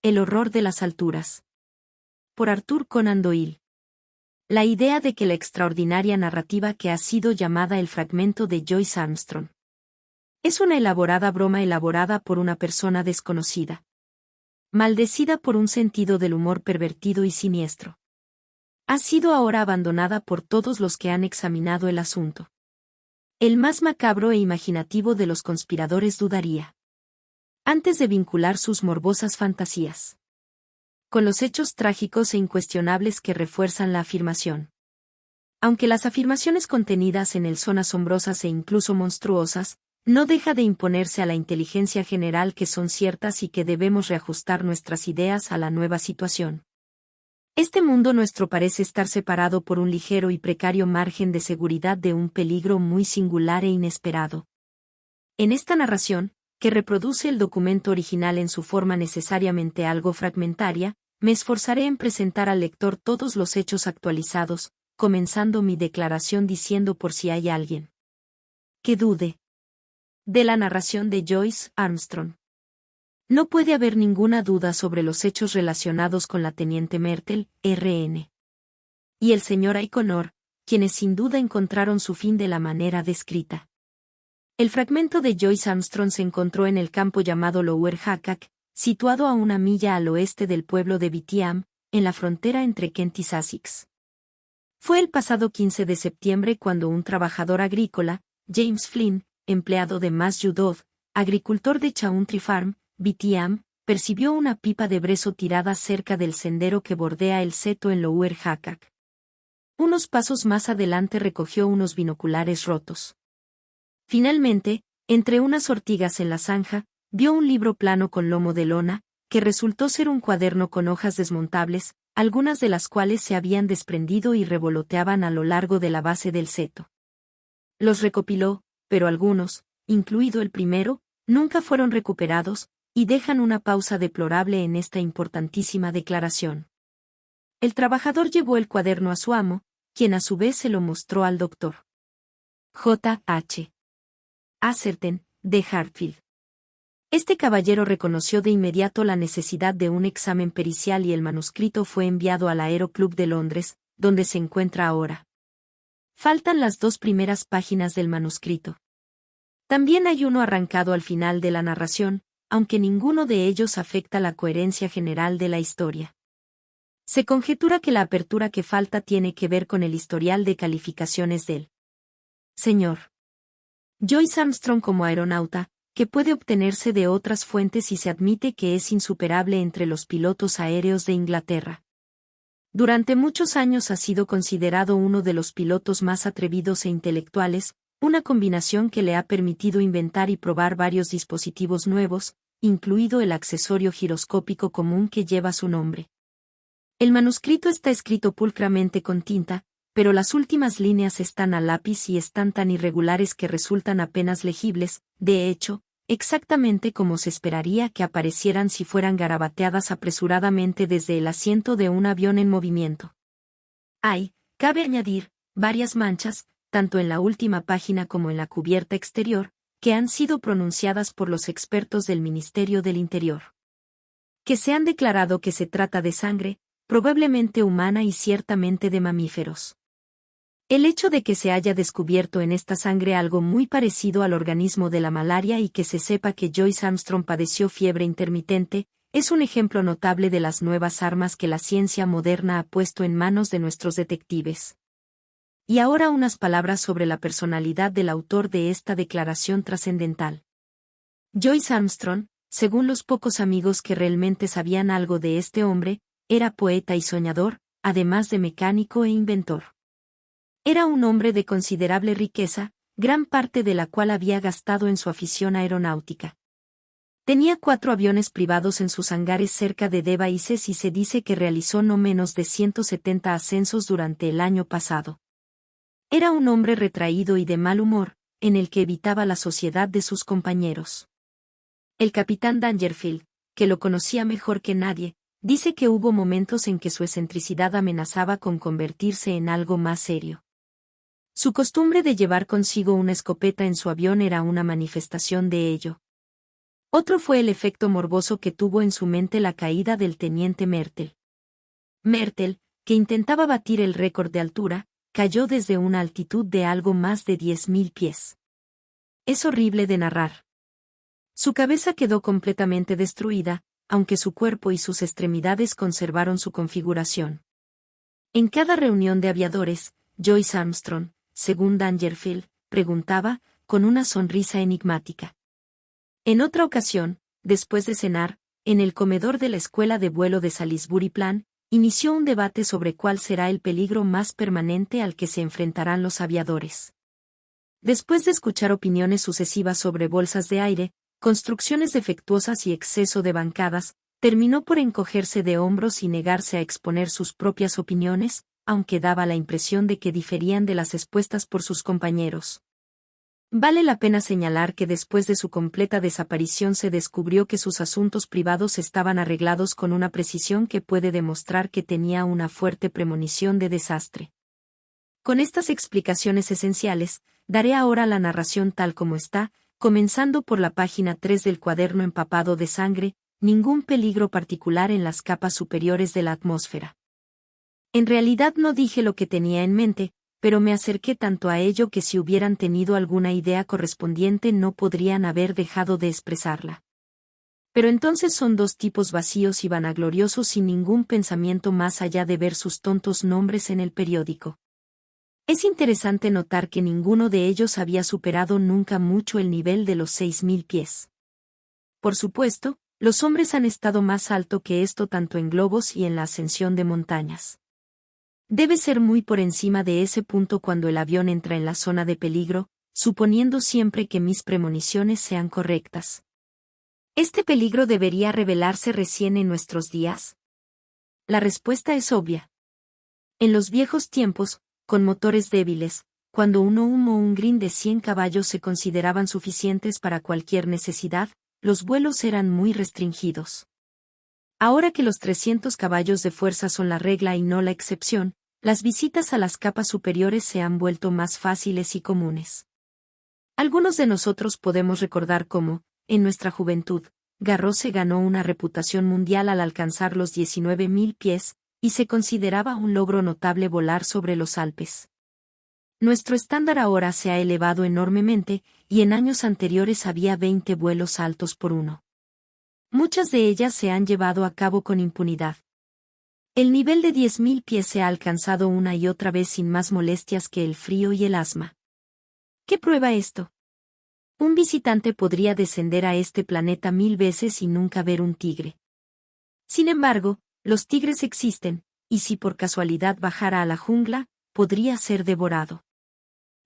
El horror de las alturas. Por Arthur Conan Doyle. La idea de que la extraordinaria narrativa que ha sido llamada el fragmento de Joyce Armstrong es una elaborada broma elaborada por una persona desconocida, maldecida por un sentido del humor pervertido y siniestro, ha sido ahora abandonada por todos los que han examinado el asunto. El más macabro e imaginativo de los conspiradores dudaría, antes de vincular sus morbosas fantasías con los hechos trágicos e incuestionables que refuerzan la afirmación. Aunque las afirmaciones contenidas en él son asombrosas e incluso monstruosas, no deja de imponerse a la inteligencia general que son ciertas y que debemos reajustar nuestras ideas a la nueva situación. Este mundo nuestro parece estar separado por un ligero y precario margen de seguridad de un peligro muy singular e inesperado. En esta narración, que reproduce el documento original en su forma necesariamente algo fragmentaria, me esforzaré en presentar al lector todos los hechos actualizados, comenzando mi declaración diciendo por si hay alguien que dude de la narración de Joyce Armstrong. No puede haber ninguna duda sobre los hechos relacionados con la teniente Mertel, R.N. y el señor O'Connor, quienes sin duda encontraron su fin de la manera descrita. El fragmento de Joyce Armstrong se encontró en el campo llamado Lower Hackak, situado a 1 milla al oeste del pueblo de Bitiam, en la frontera entre Kent y Sussex. Fue el pasado 15 de septiembre cuando un trabajador agrícola, James Flynn, empleado de Matthew Dodd, agricultor de Chauntry Farm, Bitiam, percibió una pipa de brezo tirada cerca del sendero que bordea el seto en Lower Hackak. Unos pasos más adelante recogió unos binoculares rotos. Finalmente, entre unas ortigas en la zanja, vio un libro plano con lomo de lona, que resultó ser un cuaderno con hojas desmontables, algunas de las cuales se habían desprendido y revoloteaban a lo largo de la base del seto. Los recopiló, pero algunos, incluido el primero, nunca fueron recuperados, y dejan una pausa deplorable en esta importantísima declaración. El trabajador llevó el cuaderno a su amo, quien a su vez se lo mostró al doctor J. H. Atherton, de Hartfield. Este caballero reconoció de inmediato la necesidad de un examen pericial y el manuscrito fue enviado al Aero Club de Londres, donde se encuentra ahora. Faltan las 2 primeras páginas del manuscrito. También hay uno arrancado al final de la narración, aunque ninguno de ellos afecta la coherencia general de la historia. Se conjetura que la apertura que falta tiene que ver con el historial de calificaciones del señor Joyce Armstrong como aeronauta, que puede obtenerse de otras fuentes y se admite que es insuperable entre los pilotos aéreos de Inglaterra. Durante muchos años ha sido considerado uno de los pilotos más atrevidos e intelectuales, una combinación que le ha permitido inventar y probar varios dispositivos nuevos, incluido el accesorio giroscópico común que lleva su nombre. El manuscrito está escrito pulcramente con tinta, pero las últimas líneas están a lápiz y están tan irregulares que resultan apenas legibles, de hecho, exactamente como se esperaría que aparecieran si fueran garabateadas apresuradamente desde el asiento de un avión en movimiento. Hay, cabe añadir, varias manchas, tanto en la última página como en la cubierta exterior, que han sido pronunciadas por los expertos del Ministerio del Interior, que se han declarado que se trata de sangre, probablemente humana y ciertamente de mamíferos. El hecho de que se haya descubierto en esta sangre algo muy parecido al organismo de la malaria y que se sepa que Joyce Armstrong padeció fiebre intermitente, es un ejemplo notable de las nuevas armas que la ciencia moderna ha puesto en manos de nuestros detectives. Y ahora unas palabras sobre la personalidad del autor de esta declaración trascendental. Joyce Armstrong, según los pocos amigos que realmente sabían algo de este hombre, era poeta y soñador, además de mecánico e inventor. Era un hombre de considerable riqueza, gran parte de la cual había gastado en su afición aeronáutica. Tenía 4 aviones privados en sus hangares cerca de Devizes y se dice que realizó no menos de 170 ascensos durante el año pasado. Era un hombre retraído y de mal humor, en el que evitaba la sociedad de sus compañeros. El capitán Dangerfield, que lo conocía mejor que nadie, dice que hubo momentos en que su excentricidad amenazaba con convertirse en algo más serio. Su costumbre de llevar consigo una escopeta en su avión era una manifestación de ello. Otro fue el efecto morboso que tuvo en su mente la caída del teniente Mertel. Mertel, que intentaba batir el récord de altura, cayó desde una altitud de algo más de 10.000 pies. Es horrible de narrar. Su cabeza quedó completamente destruida, aunque su cuerpo y sus extremidades conservaron su configuración. En cada reunión de aviadores, Joyce Armstrong, según Dangerfield, preguntaba, con una sonrisa enigmática. En otra ocasión, después de cenar, en el comedor de la Escuela de Vuelo de Salisbury Plain, inició un debate sobre cuál será el peligro más permanente al que se enfrentarán los aviadores. Después de escuchar opiniones sucesivas sobre bolsas de aire, construcciones defectuosas y exceso de bancadas, terminó por encogerse de hombros y negarse a exponer sus propias opiniones, aunque daba la impresión de que diferían de las expuestas por sus compañeros. Vale la pena señalar que después de su completa desaparición se descubrió que sus asuntos privados estaban arreglados con una precisión que puede demostrar que tenía una fuerte premonición de desastre. Con estas explicaciones esenciales, daré ahora la narración tal como está, comenzando por la página 3 del cuaderno empapado de sangre, ningún peligro particular en las capas superiores de la atmósfera. En realidad no dije lo que tenía en mente, pero me acerqué tanto a ello que si hubieran tenido alguna idea correspondiente no podrían haber dejado de expresarla. Pero entonces son dos tipos vacíos y vanagloriosos sin ningún pensamiento más allá de ver sus tontos nombres en el periódico. Es interesante notar que ninguno de ellos había superado nunca mucho el nivel de los 6.000 pies. Por supuesto, los hombres han estado más alto que esto tanto en globos y en la ascensión de montañas. Debe ser muy por encima de ese punto cuando el avión entra en la zona de peligro, suponiendo siempre que mis premoniciones sean correctas. ¿Este peligro debería revelarse recién en nuestros días? La respuesta es obvia. En los viejos tiempos, con motores débiles, cuando un Green de 100 caballos se consideraban suficientes para cualquier necesidad, los vuelos eran muy restringidos. Ahora que los 300 caballos de fuerza son la regla y no la excepción, las visitas a las capas superiores se han vuelto más fáciles y comunes. Algunos de nosotros podemos recordar cómo, en nuestra juventud, Garros se ganó una reputación mundial al alcanzar los 19.000 pies, y se consideraba un logro notable volar sobre los Alpes. Nuestro estándar ahora se ha elevado enormemente, y en años anteriores había 20 vuelos altos por uno. Muchas de ellas se han llevado a cabo con impunidad. El nivel de 10.000 pies se ha alcanzado una y otra vez sin más molestias que el frío y el asma. ¿Qué prueba esto? Un visitante podría descender a este planeta 1000 veces y nunca ver un tigre. Sin embargo, los tigres existen, y si por casualidad bajara a la jungla, podría ser devorado.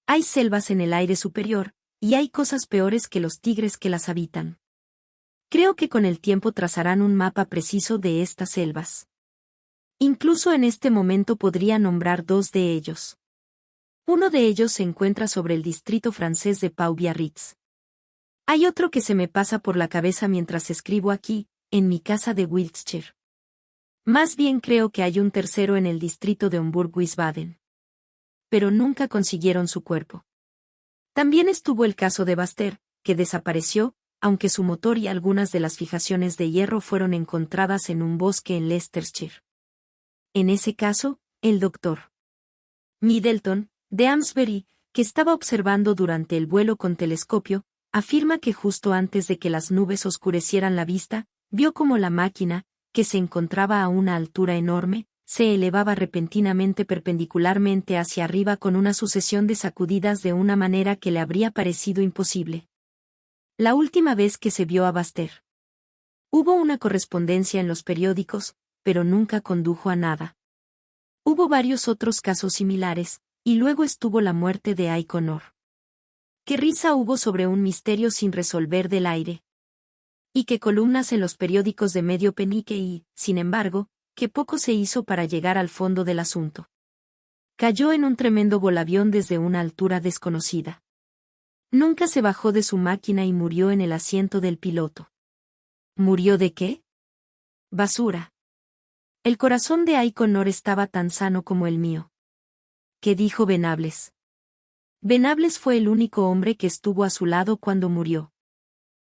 Hay selvas en el aire superior, y hay cosas peores que los tigres que las habitan. Creo que con el tiempo trazarán un mapa preciso de estas selvas. Incluso en este momento podría nombrar dos de ellos. Uno de ellos se encuentra sobre el distrito francés de Pau-Biarritz. Hay otro que se me pasa por la cabeza mientras escribo aquí, en mi casa de Wiltshire. Más bien creo que hay un tercero en el distrito de Homburg-Wiesbaden. Pero nunca consiguieron su cuerpo. También estuvo el caso de Baster, que desapareció, aunque su motor y algunas de las fijaciones de hierro fueron encontradas en un bosque en Leicestershire. En ese caso, el Dr. Middleton, de Amesbury, que estaba observando durante el vuelo con telescopio, afirma que justo antes de que las nubes oscurecieran la vista, vio como la máquina, que se encontraba a una altura enorme, se elevaba repentinamente perpendicularmente hacia arriba con una sucesión de sacudidas de una manera que le habría parecido imposible. La última vez que se vio a Baster. Hubo una correspondencia en los periódicos, pero nunca condujo a nada. Hubo varios otros casos similares, y luego estuvo la muerte de Ike Connor. ¿Qué risa hubo sobre un misterio sin resolver del aire? Y qué columnas en los periódicos de medio penique y, sin embargo, qué poco se hizo para llegar al fondo del asunto. Cayó en un tremendo volavión desde una altura desconocida. Nunca se bajó de su máquina y murió en el asiento del piloto. ¿Murió de qué? Basura. El corazón de Ike Connor estaba tan sano como el mío. ¿Qué dijo Venables? Venables fue el único hombre que estuvo a su lado cuando murió.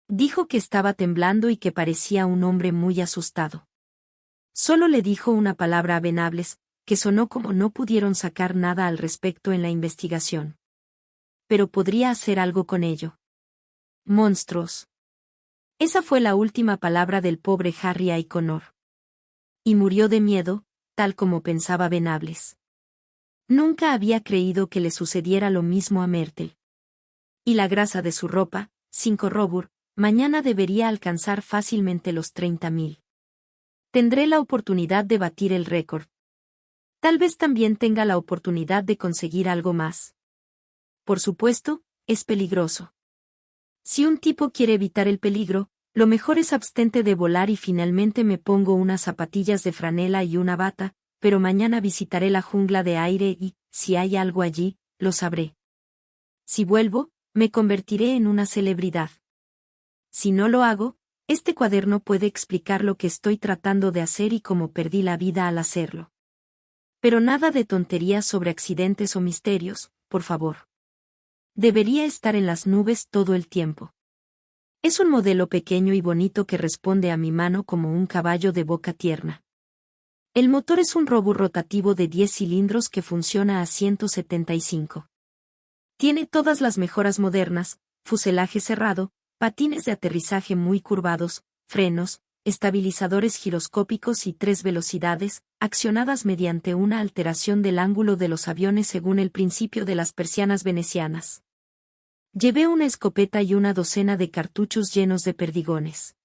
Dijo que estaba temblando y que parecía un hombre muy asustado. Solo le dijo una palabra a Venables, que sonó como no pudieron sacar nada al respecto en la investigación. Pero podría hacer algo con ello. Monstruos. Esa fue la última palabra del pobre Harry Aiconor. Y murió de miedo, tal como pensaba Venables. Nunca había creído que le sucediera lo mismo a Myrtle. Y la grasa de su ropa, 5 robur, mañana debería alcanzar fácilmente los 30.000. Tendré la oportunidad de batir el récord. Tal vez también tenga la oportunidad de conseguir algo más. Por supuesto, es peligroso. Si un tipo quiere evitar el peligro, lo mejor es abstente de volar y finalmente me pongo unas zapatillas de franela y una bata, pero mañana visitaré la jungla de aire y, si hay algo allí, lo sabré. Si vuelvo, me convertiré en una celebridad. Si no lo hago, este cuaderno puede explicar lo que estoy tratando de hacer y cómo perdí la vida al hacerlo. Pero nada de tonterías sobre accidentes o misterios, por favor. Debería estar en las nubes todo el tiempo. Es un modelo pequeño y bonito que responde a mi mano como un caballo de boca tierna. El motor es un robur rotativo de 10 cilindros que funciona a 175. Tiene todas las mejoras modernas, fuselaje cerrado, patines de aterrizaje muy curvados, frenos, estabilizadores giroscópicos y 3 velocidades, accionadas mediante una alteración del ángulo de los aviones según el principio de las persianas venecianas. Llevé una escopeta y una docena de cartuchos llenos de perdigones.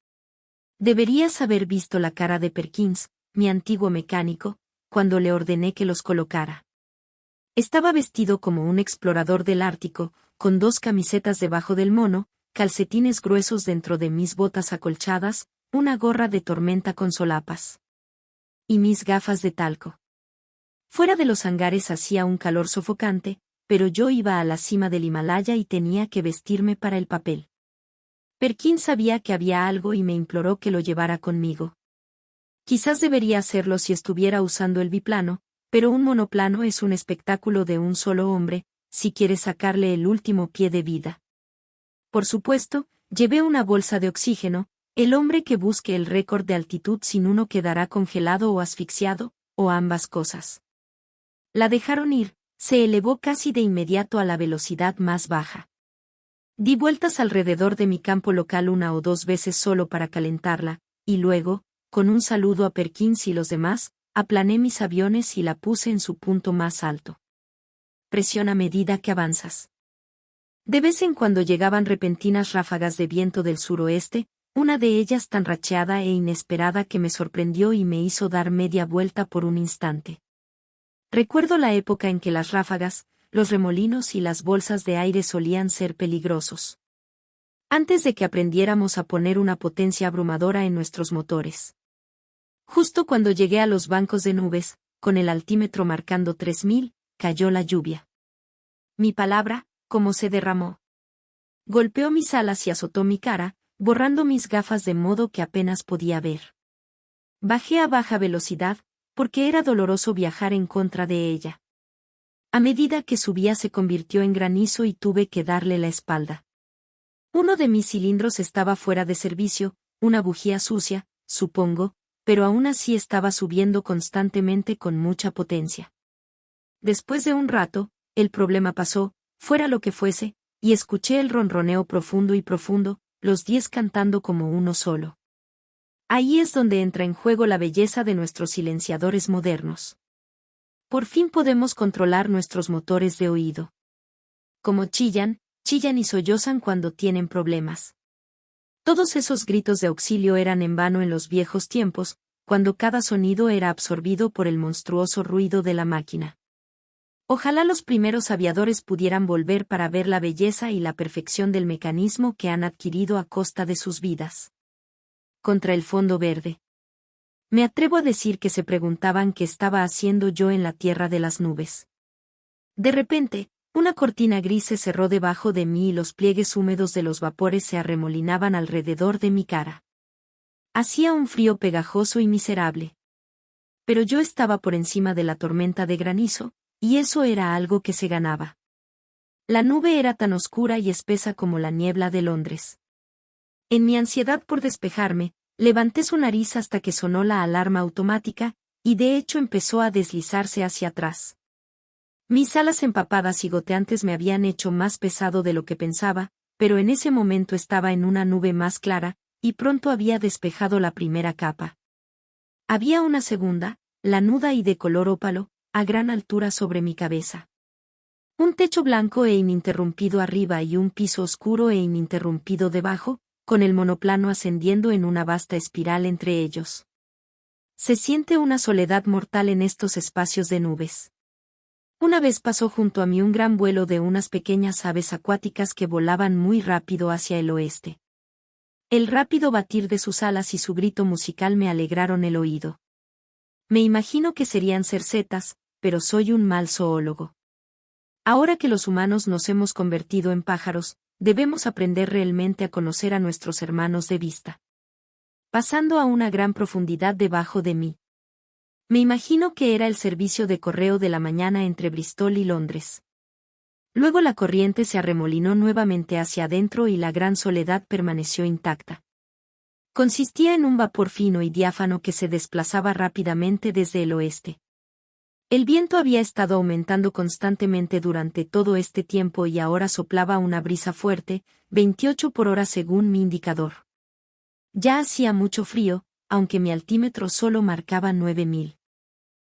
Deberías haber visto la cara de Perkins, mi antiguo mecánico, cuando le ordené que los colocara. Estaba vestido como un explorador del Ártico, con 2 camisetas debajo del mono, calcetines gruesos dentro de mis botas acolchadas, una gorra de tormenta con solapas. Y mis gafas de talco. Fuera de los hangares hacía un calor sofocante, pero yo iba a la cima del Himalaya y tenía que vestirme para el papel. Perkins sabía que había algo y me imploró que lo llevara conmigo. Quizás debería hacerlo si estuviera usando el biplano, pero un monoplano es un espectáculo de un solo hombre, si quiere sacarle el último pie de vida. Por supuesto, llevé una bolsa de oxígeno, el hombre que busque el récord de altitud sin uno quedará congelado o asfixiado, o ambas cosas. La dejaron ir, se elevó casi de inmediato a la velocidad más baja. Di vueltas alrededor de mi campo local 1 o 2 veces solo para calentarla, y luego, con un saludo a Perkins y los demás, aplané mis aviones y la puse en su punto más alto. Presiona a medida que avanzas. De vez en cuando llegaban repentinas ráfagas de viento del suroeste, una de ellas tan racheada e inesperada que me sorprendió y me hizo dar media vuelta por un instante. Recuerdo la época en que las ráfagas, los remolinos y las bolsas de aire solían ser peligrosos. Antes de que aprendiéramos a poner una potencia abrumadora en nuestros motores. Justo cuando llegué a los bancos de nubes, con el altímetro marcando 3000, cayó la lluvia. Mi palabra, como se derramó. Golpeó mis alas y azotó mi cara, borrando mis gafas de modo que apenas podía ver. Bajé a baja velocidad, porque era doloroso viajar en contra de ella. A medida que subía se convirtió en granizo y tuve que darle la espalda. Uno de mis cilindros estaba fuera de servicio, una bujía sucia, supongo, pero aún así estaba subiendo constantemente con mucha potencia. Después de un rato, el problema pasó, fuera lo que fuese, y escuché el ronroneo profundo y profundo, los 10 cantando como uno solo. Ahí es donde entra en juego la belleza de nuestros silenciadores modernos. Por fin podemos controlar nuestros motores de oído. Como chillan y sollozan cuando tienen problemas. Todos esos gritos de auxilio eran en vano en los viejos tiempos, cuando cada sonido era absorbido por el monstruoso ruido de la máquina. Ojalá los primeros aviadores pudieran volver para ver la belleza y la perfección del mecanismo que han adquirido a costa de sus vidas. Contra el fondo verde. Me atrevo a decir que se preguntaban qué estaba haciendo yo en la tierra de las nubes. De repente, una cortina gris se cerró debajo de mí y los pliegues húmedos de los vapores se arremolinaban alrededor de mi cara. Hacía un frío pegajoso y miserable. Pero yo estaba por encima de la tormenta de granizo, y eso era algo que se ganaba. La nube era tan oscura y espesa como la niebla de Londres. En mi ansiedad por despejarme, levanté su nariz hasta que sonó la alarma automática, y de hecho empezó a deslizarse hacia atrás. Mis alas empapadas y goteantes me habían hecho más pesado de lo que pensaba, pero en ese momento estaba en una nube más clara, y pronto había despejado la primera capa. Había una segunda, lanuda y de color ópalo, a gran altura sobre mi cabeza. Un techo blanco e ininterrumpido arriba y un piso oscuro e ininterrumpido debajo, con el monoplano ascendiendo en una vasta espiral entre ellos. Se siente una soledad mortal en estos espacios de nubes. Una vez pasó junto a mí un gran vuelo de unas pequeñas aves acuáticas que volaban muy rápido hacia el oeste. El rápido batir de sus alas y su grito musical me alegraron el oído. Me imagino que serían cercetas, pero soy un mal zoólogo. Ahora que los humanos nos hemos convertido en pájaros, debemos aprender realmente a conocer a nuestros hermanos de vista. Pasando a una gran profundidad debajo de mí. Me imagino que era el servicio de correo de la mañana entre Bristol y Londres. Luego la corriente se arremolinó nuevamente hacia adentro y la gran soledad permaneció intacta. Consistía en un vapor fino y diáfano que se desplazaba rápidamente desde el oeste. El viento había estado aumentando constantemente durante todo este tiempo y ahora soplaba una brisa fuerte, 28 por hora según mi indicador. Ya hacía mucho frío, aunque mi altímetro solo marcaba 9000.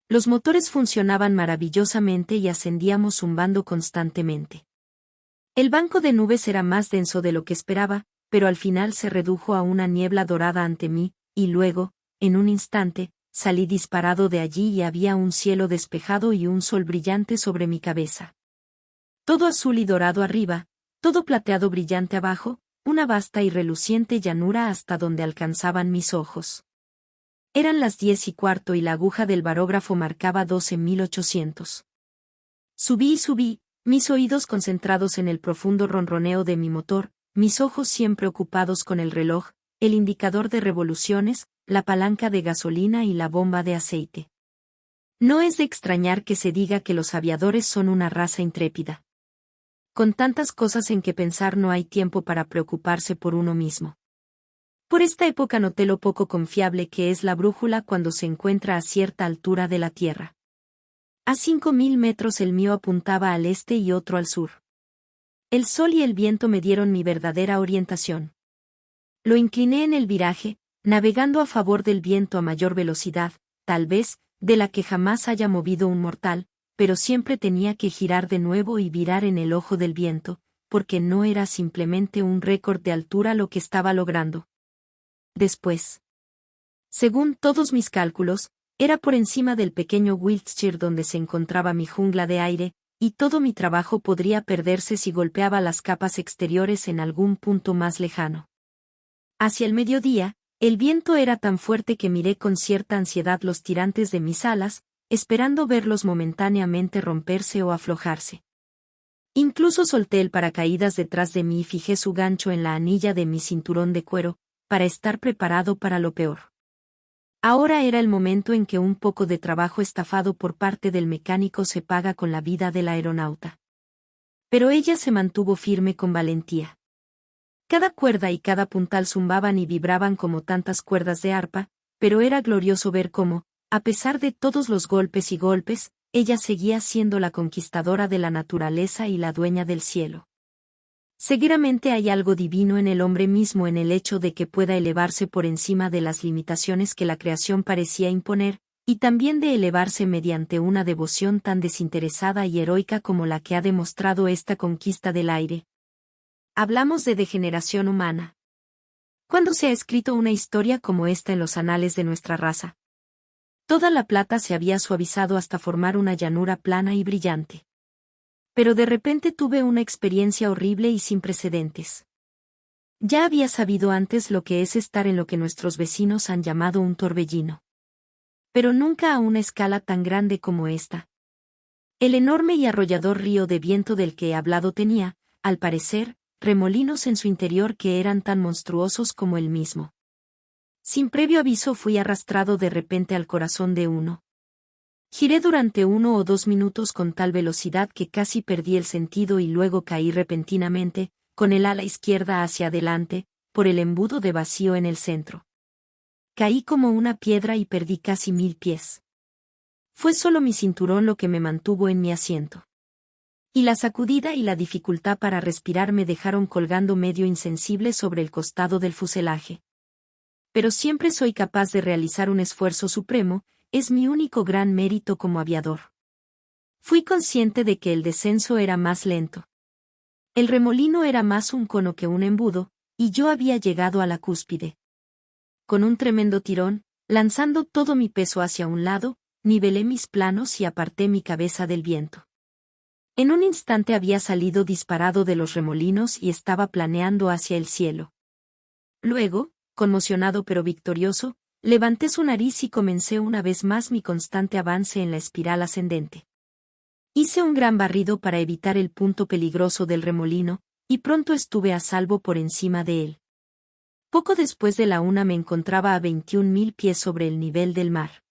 Los motores funcionaban maravillosamente y ascendíamos zumbando constantemente. El banco de nubes era más denso de lo que esperaba, pero al final se redujo a una niebla dorada ante mí, y luego, en un instante, salí disparado de allí y había un cielo despejado y un sol brillante sobre mi cabeza. Todo azul y dorado arriba, todo plateado brillante abajo, una vasta y reluciente llanura hasta donde alcanzaban mis ojos. Eran las 10:15 y la aguja del barógrafo marcaba 12.800. Subí y subí, mis oídos concentrados en el profundo ronroneo de mi motor, mis ojos siempre ocupados con el reloj, el indicador de revoluciones, la palanca de gasolina y la bomba de aceite. No es de extrañar que se diga que los aviadores son una raza intrépida. Con tantas cosas en que pensar no hay tiempo para preocuparse por uno mismo. Por esta época noté lo poco confiable que es la brújula cuando se encuentra a cierta altura de la Tierra. A 5000 metros el mío apuntaba al este y otro al sur. El sol y el viento me dieron mi verdadera orientación. Lo incliné en el viraje, navegando a favor del viento a mayor velocidad, tal vez, de la que jamás haya movido un mortal, pero siempre tenía que girar de nuevo y virar en el ojo del viento, porque no era simplemente un récord de altura lo que estaba logrando. Después, según todos mis cálculos, era por encima del pequeño Wiltshire donde se encontraba mi jungla de aire, y todo mi trabajo podría perderse si golpeaba las capas exteriores en algún punto más lejano. Hacia el mediodía, el viento era tan fuerte que miré con cierta ansiedad los tirantes de mis alas, esperando verlos momentáneamente romperse o aflojarse. Incluso solté el paracaídas detrás de mí y fijé su gancho en la anilla de mi cinturón de cuero, para estar preparado para lo peor. Ahora era el momento en que un poco de trabajo estafado por parte del mecánico se paga con la vida del aeronauta. Pero ella se mantuvo firme con valentía. Cada cuerda y cada puntal zumbaban y vibraban como tantas cuerdas de arpa, pero era glorioso ver cómo, a pesar de todos los golpes y golpes, ella seguía siendo la conquistadora de la naturaleza y la dueña del cielo. Seguramente hay algo divino en el hombre mismo en el hecho de que pueda elevarse por encima de las limitaciones que la creación parecía imponer, y también de elevarse mediante una devoción tan desinteresada y heroica como la que ha demostrado esta conquista del aire. Hablamos de degeneración humana. ¿Cuándo se ha escrito una historia como esta en los anales de nuestra raza? Toda la plata se había suavizado hasta formar una llanura plana y brillante. Pero de repente tuve una experiencia horrible y sin precedentes. Ya había sabido antes lo que es estar en lo que nuestros vecinos han llamado un torbellino. Pero nunca a una escala tan grande como esta. El enorme y arrollador río de viento del que he hablado tenía, al parecer, remolinos en su interior que eran tan monstruosos como él mismo. Sin previo aviso fui arrastrado de repente al corazón de uno. Giré durante 1 o 2 minutos con tal velocidad que casi perdí el sentido y luego caí repentinamente, con el ala izquierda hacia adelante, por el embudo de vacío en el centro. Caí como una piedra y perdí casi 1000 pies. Fue solo mi cinturón lo que me mantuvo en mi asiento. Y la sacudida y la dificultad para respirar me dejaron colgando medio insensible sobre el costado del fuselaje. Pero siempre soy capaz de realizar un esfuerzo supremo, es mi único gran mérito como aviador. Fui consciente de que el descenso era más lento. El remolino era más un cono que un embudo, y yo había llegado a la cúspide. Con un tremendo tirón, lanzando todo mi peso hacia un lado, nivelé mis planos y aparté mi cabeza del viento. En un instante había salido disparado de los remolinos y estaba planeando hacia el cielo. Luego, conmocionado pero victorioso, levanté su nariz y comencé una vez más mi constante avance en la espiral ascendente. Hice un gran barrido para evitar el punto peligroso del remolino, y pronto estuve a salvo por encima de él. Poco después de la 1 me encontraba a 21.000 pies sobre el nivel del mar.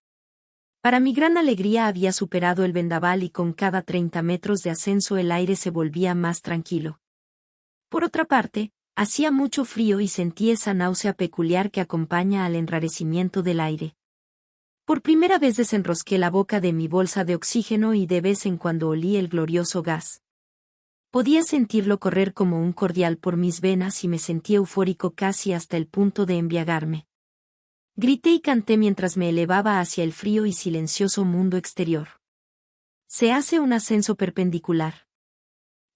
Para mi gran alegría había superado el vendaval y con cada 30 metros de ascenso el aire se volvía más tranquilo. Por otra parte, hacía mucho frío y sentí esa náusea peculiar que acompaña al enrarecimiento del aire. Por primera vez desenrosqué la boca de mi bolsa de oxígeno y de vez en cuando olí el glorioso gas. Podía sentirlo correr como un cordial por mis venas y me sentí eufórico casi hasta el punto de embriagarme. Grité y canté mientras me elevaba hacia el frío y silencioso mundo exterior. Se hace un ascenso perpendicular.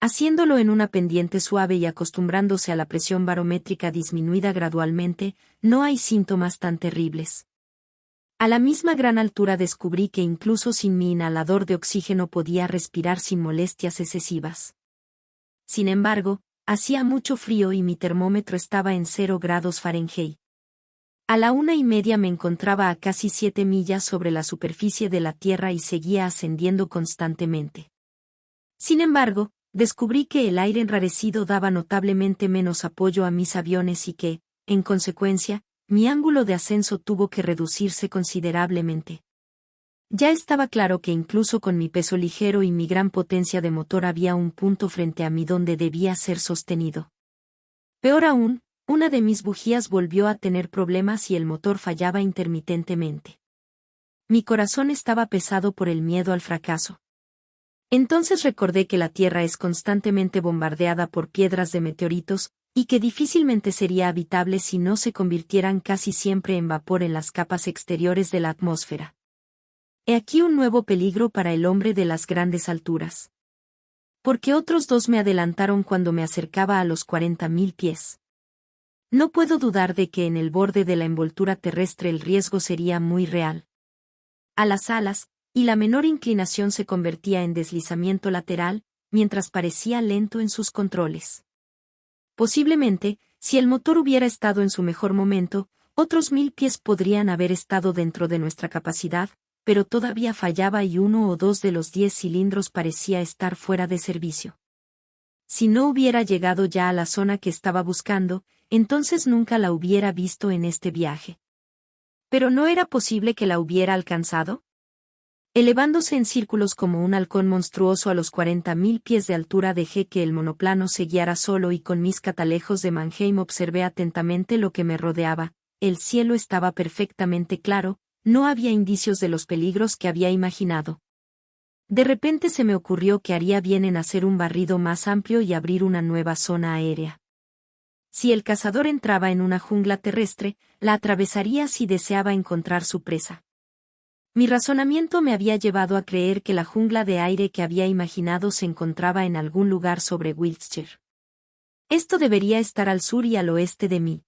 Haciéndolo en una pendiente suave y acostumbrándose a la presión barométrica disminuida gradualmente, no hay síntomas tan terribles. A la misma gran altura descubrí que incluso sin mi inhalador de oxígeno podía respirar sin molestias excesivas. Sin embargo, hacía mucho frío y mi termómetro estaba en 0 grados Fahrenheit. A la 1:30 me encontraba a casi 7 millas sobre la superficie de la Tierra y seguía ascendiendo constantemente. Sin embargo, descubrí que el aire enrarecido daba notablemente menos apoyo a mis aviones y que, en consecuencia, mi ángulo de ascenso tuvo que reducirse considerablemente. Ya estaba claro que incluso con mi peso ligero y mi gran potencia de motor había un punto frente a mí donde debía ser sostenido. Peor aún, una de mis bujías volvió a tener problemas y el motor fallaba intermitentemente. Mi corazón estaba pesado por el miedo al fracaso. Entonces recordé que la Tierra es constantemente bombardeada por piedras de meteoritos, y que difícilmente sería habitable si no se convirtieran casi siempre en vapor en las capas exteriores de la atmósfera. He aquí un nuevo peligro para el hombre de las grandes alturas. Porque otros 2 me adelantaron cuando me acercaba a los 40.000 pies. No puedo dudar de que en el borde de la envoltura terrestre el riesgo sería muy real. A las alas, y la menor inclinación se convertía en deslizamiento lateral, mientras parecía lento en sus controles. Posiblemente, si el motor hubiera estado en su mejor momento, otros 1000 pies podrían haber estado dentro de nuestra capacidad, pero todavía fallaba y 1 o 2 de los 10 cilindros parecía estar fuera de servicio. Si no hubiera llegado ya a la zona que estaba buscando, entonces nunca la hubiera visto en este viaje. ¿Pero no era posible que la hubiera alcanzado? Elevándose en círculos como un halcón monstruoso a los 40.000 pies de altura dejé que el monoplano se guiara solo y con mis catalejos de Mannheim observé atentamente lo que me rodeaba. El cielo estaba perfectamente claro, no había indicios de los peligros que había imaginado. De repente se me ocurrió que haría bien en hacer un barrido más amplio y abrir una nueva zona aérea. Si el cazador entraba en una jungla terrestre, la atravesaría si deseaba encontrar su presa. Mi razonamiento me había llevado a creer que la jungla de aire que había imaginado se encontraba en algún lugar sobre Wiltshire. Esto debería estar al sur y al oeste de mí.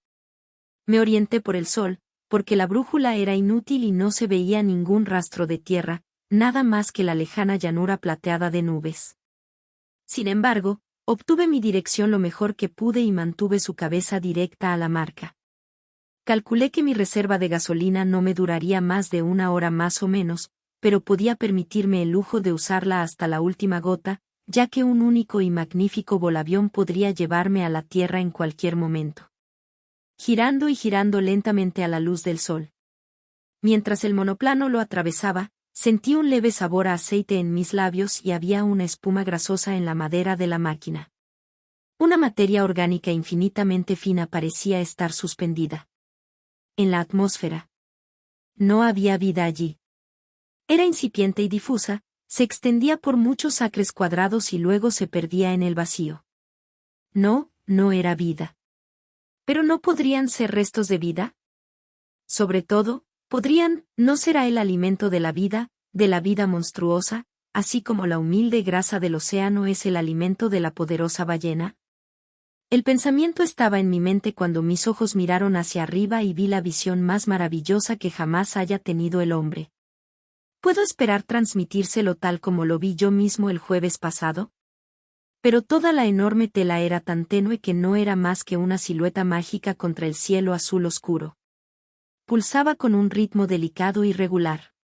Me orienté por el sol, porque la brújula era inútil y no se veía ningún rastro de tierra, nada más que la lejana llanura plateada de nubes. Sin embargo, obtuve mi dirección lo mejor que pude y mantuve su cabeza directa a la marca. Calculé que mi reserva de gasolina no me duraría más de 1 hora más o menos, pero podía permitirme el lujo de usarla hasta la última gota, ya que un único y magnífico volavión podría llevarme a la Tierra en cualquier momento. Girando y girando lentamente a la luz del sol. Mientras el monoplano lo atravesaba, sentí un leve sabor a aceite en mis labios y había una espuma grasosa en la madera de la máquina. Una materia orgánica infinitamente fina parecía estar suspendida en la atmósfera. No había vida allí. Era incipiente y difusa, se extendía por muchos acres cuadrados y luego se perdía en el vacío. No, no era vida. ¿Pero no podrían ser restos de vida? Sobre todo, ¿no será el alimento de la vida monstruosa, así como la humilde grasa del océano es el alimento de la poderosa ballena? El pensamiento estaba en mi mente cuando mis ojos miraron hacia arriba y vi la visión más maravillosa que jamás haya tenido el hombre. ¿Puedo esperar transmitírselo tal como lo vi yo mismo el jueves pasado? Pero toda la enorme tela era tan tenue que no era más que una silueta mágica contra el cielo azul oscuro. Pulsaba con un ritmo delicado y regular.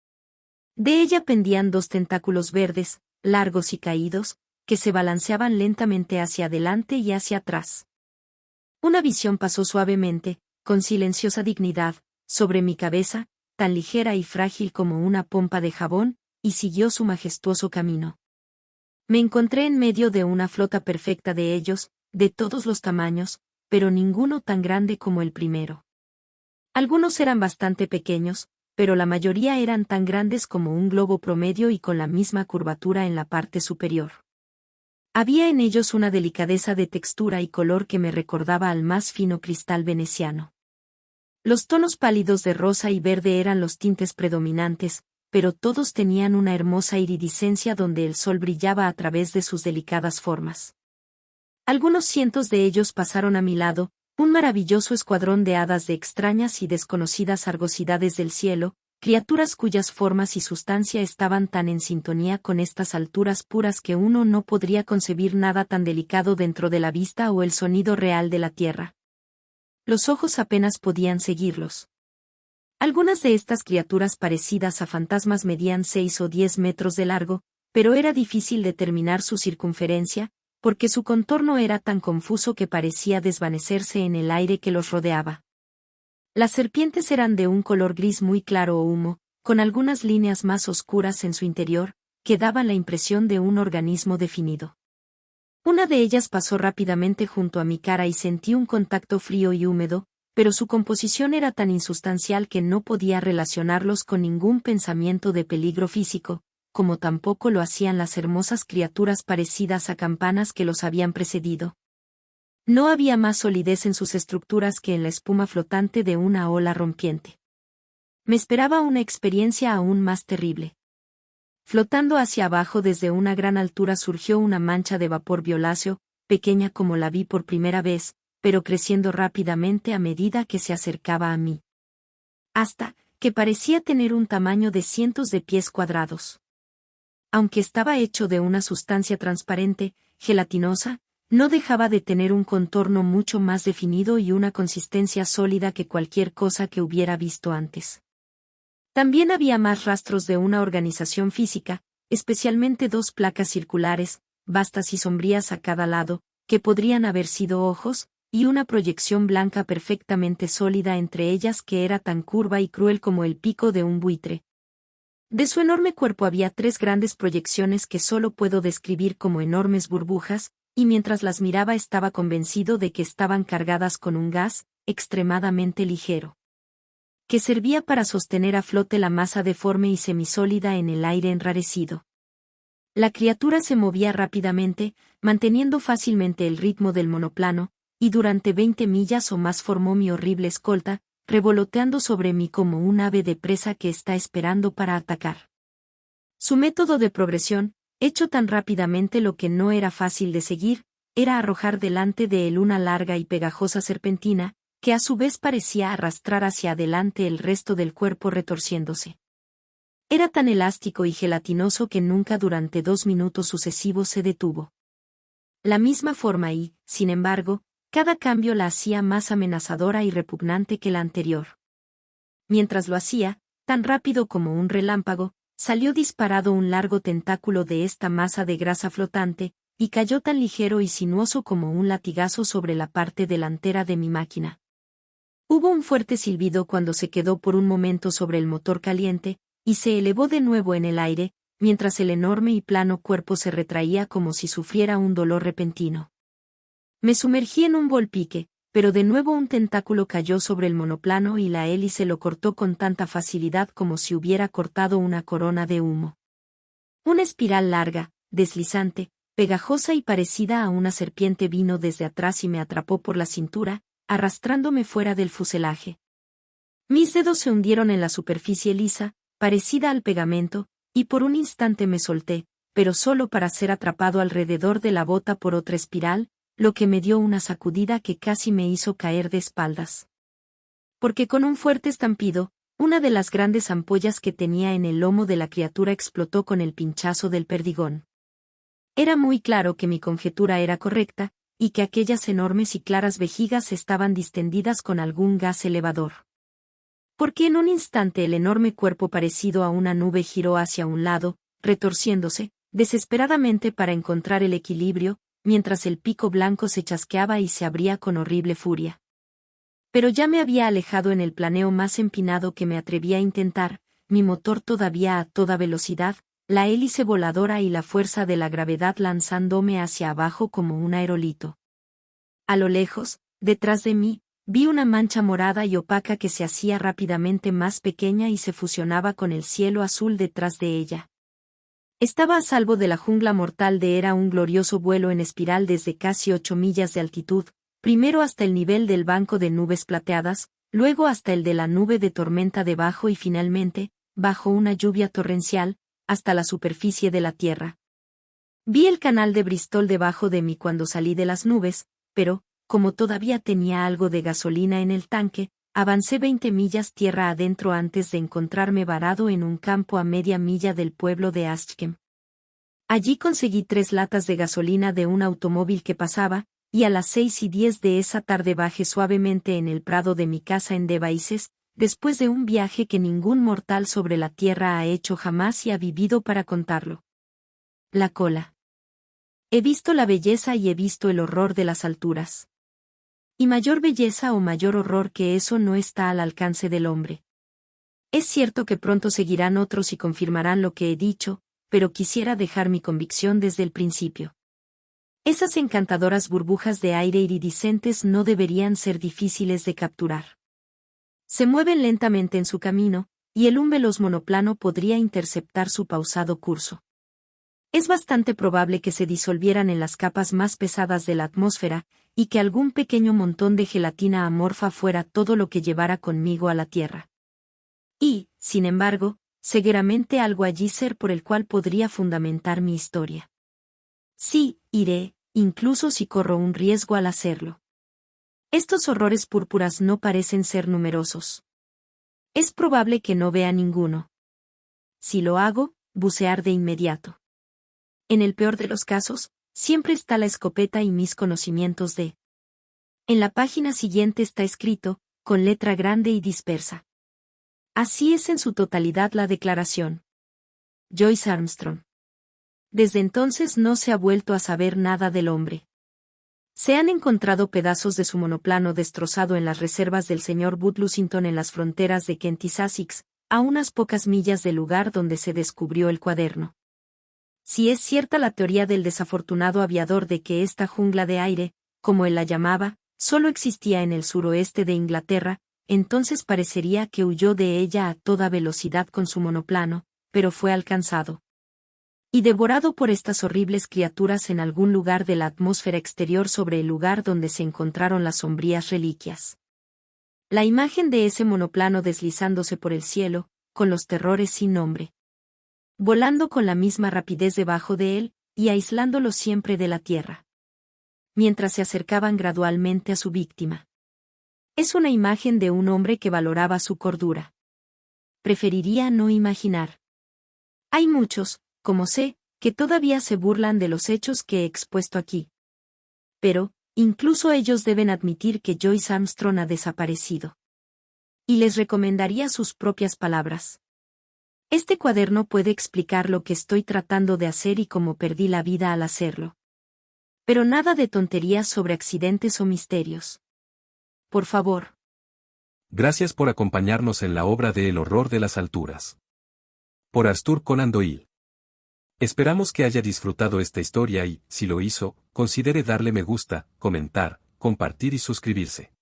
De ella pendían dos tentáculos verdes, largos y caídos, que se balanceaban lentamente hacia adelante y hacia atrás. Una visión pasó suavemente, con silenciosa dignidad, sobre mi cabeza, tan ligera y frágil como una pompa de jabón, y siguió su majestuoso camino. Me encontré en medio de una flota perfecta de ellos, de todos los tamaños, pero ninguno tan grande como el primero. Algunos eran bastante pequeños, pero la mayoría eran tan grandes como un globo promedio y con la misma curvatura en la parte superior. Había en ellos una delicadeza de textura y color que me recordaba al más fino cristal veneciano. Los tonos pálidos de rosa y verde eran los tintes predominantes, pero todos tenían una hermosa iridiscencia donde el sol brillaba a través de sus delicadas formas. Algunos cientos de ellos pasaron a mi lado, un maravilloso escuadrón de hadas de extrañas y desconocidas argosidades del cielo, criaturas cuyas formas y sustancia estaban tan en sintonía con estas alturas puras que uno no podría concebir nada tan delicado dentro de la vista o el sonido real de la tierra. Los ojos apenas podían seguirlos. Algunas de estas criaturas parecidas a fantasmas medían 6 o 10 metros de largo, pero era difícil determinar su circunferencia, porque su contorno era tan confuso que parecía desvanecerse en el aire que los rodeaba. Las serpientes eran de un color gris muy claro o humo, con algunas líneas más oscuras en su interior, que daban la impresión de un organismo definido. Una de ellas pasó rápidamente junto a mi cara y sentí un contacto frío y húmedo, pero su composición era tan insustancial que no podía relacionarlos con ningún pensamiento de peligro físico, como tampoco lo hacían las hermosas criaturas parecidas a campanas que los habían precedido. No había más solidez en sus estructuras que en la espuma flotante de una ola rompiente. Me esperaba una experiencia aún más terrible. Flotando hacia abajo desde una gran altura surgió una mancha de vapor violáceo, pequeña como la vi por primera vez, pero creciendo rápidamente a medida que se acercaba a mí. Hasta que parecía tener un tamaño de cientos de pies cuadrados. Aunque estaba hecho de una sustancia transparente, gelatinosa, no dejaba de tener un contorno mucho más definido y una consistencia sólida que cualquier cosa que hubiera visto antes. También había más rastros de una organización física, especialmente dos placas circulares, vastas y sombrías a cada lado, que podrían haber sido ojos, y una proyección blanca perfectamente sólida entre ellas que era tan curva y cruel como el pico de un buitre. De su enorme cuerpo había 3 grandes proyecciones que solo puedo describir como enormes burbujas, y mientras las miraba estaba convencido de que estaban cargadas con un gas, extremadamente ligero, que servía para sostener a flote la masa deforme y semisólida en el aire enrarecido. La criatura se movía rápidamente, manteniendo fácilmente el ritmo del monoplano, y durante 20 millas o más formó mi horrible escolta, revoloteando sobre mí como un ave de presa que está esperando para atacar. Su método de progresión, hecho tan rápidamente lo que no era fácil de seguir, era arrojar delante de él una larga y pegajosa serpentina, que a su vez parecía arrastrar hacia adelante el resto del cuerpo retorciéndose. Era tan elástico y gelatinoso que nunca durante 2 minutos sucesivos se detuvo. La misma forma y, sin embargo, cada cambio la hacía más amenazadora y repugnante que la anterior. Mientras lo hacía, tan rápido como un relámpago, salió disparado un largo tentáculo de esta masa de grasa flotante, y cayó tan ligero y sinuoso como un latigazo sobre la parte delantera de mi máquina. Hubo un fuerte silbido cuando se quedó por un momento sobre el motor caliente, y se elevó de nuevo en el aire, mientras el enorme y plano cuerpo se retraía como si sufriera un dolor repentino. Me sumergí en un volpique, pero de nuevo un tentáculo cayó sobre el monoplano y la hélice lo cortó con tanta facilidad como si hubiera cortado una corona de humo. Una espiral larga, deslizante, pegajosa y parecida a una serpiente vino desde atrás y me atrapó por la cintura, arrastrándome fuera del fuselaje. Mis dedos se hundieron en la superficie lisa, parecida al pegamento, y por un instante me solté, pero solo para ser atrapado alrededor de la bota por otra espiral, lo que me dio una sacudida que casi me hizo caer de espaldas. Porque con un fuerte estampido, una de las grandes ampollas que tenía en el lomo de la criatura explotó con el pinchazo del perdigón. Era muy claro que mi conjetura era correcta, y que aquellas enormes y claras vejigas estaban distendidas con algún gas elevador. Porque en un instante el enorme cuerpo parecido a una nube giró hacia un lado, retorciéndose, desesperadamente para encontrar el equilibrio, mientras el pico blanco se chasqueaba y se abría con horrible furia. Pero ya me había alejado en el planeo más empinado que me atrevía a intentar, mi motor todavía a toda velocidad, la hélice voladora y la fuerza de la gravedad lanzándome hacia abajo como un aerolito. A lo lejos, detrás de mí, vi una mancha morada y opaca que se hacía rápidamente más pequeña y se fusionaba con el cielo azul detrás de ella. Estaba a salvo de la jungla mortal de era un glorioso vuelo en espiral desde casi 8 millas de altitud, primero hasta el nivel del banco de nubes plateadas, luego hasta el de la nube de tormenta debajo y finalmente, bajo una lluvia torrencial, hasta la superficie de la tierra. Vi el canal de Bristol debajo de mí cuando salí de las nubes, pero, como todavía tenía algo de gasolina en el tanque, avancé 20 millas tierra adentro antes de encontrarme varado en un campo a media milla del pueblo de Aschkem. Allí conseguí 3 latas de gasolina de un automóvil que pasaba, y a las 6:10 de esa tarde bajé suavemente en el prado de mi casa en Devizes, después de un viaje que ningún mortal sobre la tierra ha hecho jamás y ha vivido para contarlo. La cola. He visto la belleza y he visto el horror de las alturas. Y mayor belleza o mayor horror que eso no está al alcance del hombre. Es cierto que pronto seguirán otros y confirmarán lo que he dicho, pero quisiera dejar mi convicción desde el principio. Esas encantadoras burbujas de aire iridiscentes no deberían ser difíciles de capturar. Se mueven lentamente en su camino, y el un veloz monoplano podría interceptar su pausado curso. Es bastante probable que se disolvieran en las capas más pesadas de la atmósfera, y que algún pequeño montón de gelatina amorfa fuera todo lo que llevara conmigo a la Tierra. Y, sin embargo, seguramente algo allí ser por el cual podría fundamentar mi historia. Sí, iré, incluso si corro un riesgo al hacerlo. Estos horrores púrpuras no parecen ser numerosos. Es probable que no vea ninguno. Si lo hago, bucear de inmediato. En el peor de los casos, siempre está la escopeta y mis conocimientos de. En la página siguiente está escrito, con letra grande y dispersa. Así es en su totalidad la declaración. Joyce Armstrong. Desde entonces no se ha vuelto a saber nada del hombre. Se han encontrado pedazos de su monoplano destrozado en las reservas del señor Bud Lussington en las fronteras de Kent y Sussex, a unas pocas millas del lugar donde se descubrió el cuaderno. Si es cierta la teoría del desafortunado aviador de que esta jungla de aire, como él la llamaba, solo existía en el suroeste de Inglaterra, entonces parecería que huyó de ella a toda velocidad con su monoplano, pero fue alcanzado y devorado por estas horribles criaturas en algún lugar de la atmósfera exterior sobre el lugar donde se encontraron las sombrías reliquias. La imagen de ese monoplano deslizándose por el cielo, con los terrores sin nombre. Volando con la misma rapidez debajo de él, y aislándolo siempre de la tierra. Mientras se acercaban gradualmente a su víctima. Es una imagen de un hombre que valoraba su cordura. Preferiría no imaginar. Hay muchos, como sé, que todavía se burlan de los hechos que he expuesto aquí. Pero, incluso ellos deben admitir que Joyce Armstrong ha desaparecido. Y les recomendaría sus propias palabras. Este cuaderno puede explicar lo que estoy tratando de hacer y cómo perdí la vida al hacerlo. Pero nada de tonterías sobre accidentes o misterios. Por favor. Gracias por acompañarnos en la obra de El horror de las alturas. Por Arthur Conan Doyle. Esperamos que haya disfrutado esta historia y, si lo hizo, considere darle me gusta, comentar, compartir y suscribirse.